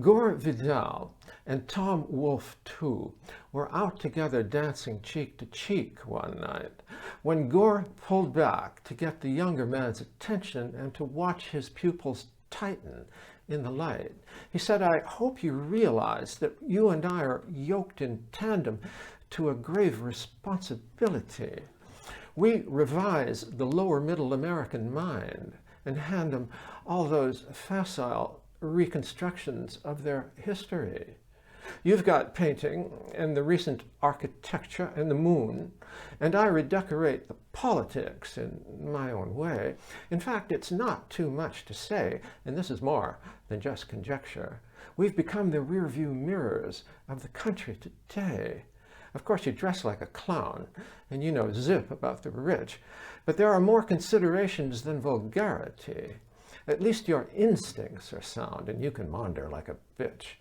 Gore Vidal and Tom Wolfe, too, were out together dancing cheek to cheek one night, when Gore pulled back to get the younger man's attention and to watch his pupils tighten in the light. He said, "I hope you realize that you and I are yoked in tandem to a grave responsibility. We revise the lower middle American mind and hand them all those facile reconstructions of their history. You've got painting and the recent architecture and the moon, and I redecorate the politics in my own way. In fact, it's not too much to say, and this is more than just conjecture. We've become the rear-view mirrors of the country today. Of course, you dress like a clown, and you know zip about the rich, but there are more considerations than vulgarity. At least your instincts are sound, and you can maunder like a bitch.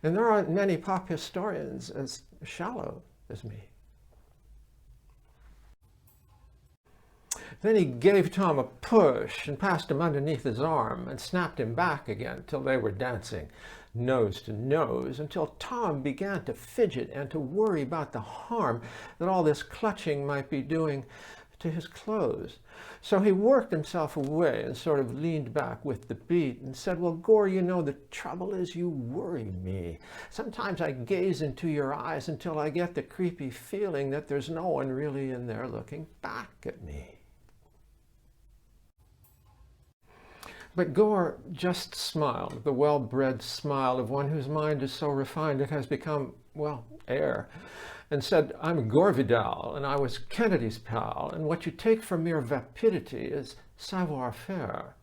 And there aren't many pop historians as shallow as me." Then he gave Tom a push and passed him underneath his arm and snapped him back again till they were dancing nose to nose, until Tom began to fidget and to worry about the harm that all this clutching might be doing to his clothes. So he worked himself away and sort of leaned back with the beat and said, "Well, Gore, you know, the trouble is you worry me. Sometimes I gaze into your eyes until I get the creepy feeling that there's no one really in there looking back at me." But Gore just smiled, the well-bred smile of one whose mind is so refined it has become, well, air, and said, "I'm Gore Vidal, and I was Kennedy's pal, and what you take for mere vapidity is savoir-faire.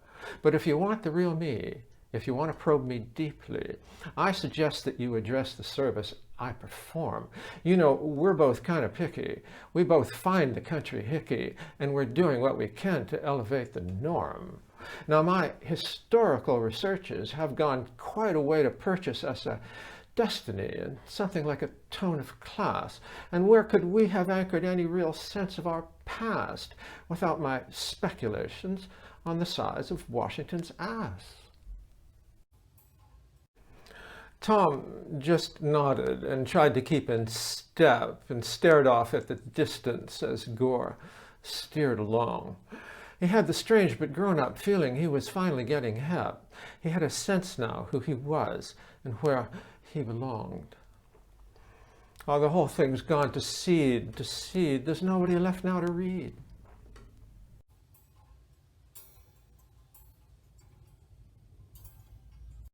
But if you want the real me, if you want to probe me deeply, I suggest that you address the service I perform. You know, we're both kind of picky. We both find the country hicky, and we're doing what we can to elevate the norm. Now, my historical researches have gone quite a way to purchase us a destiny and something like a tone of class. And where could we have anchored any real sense of our past without my speculations on the size of Washington's ass?" Tom just nodded and tried to keep in step and stared off at the distance as Gore steered along. He had the strange but grown-up feeling he was finally getting hep. He had a sense now who he was and where he belonged. "Oh, the whole thing's gone to seed, to seed. There's nobody left now to read."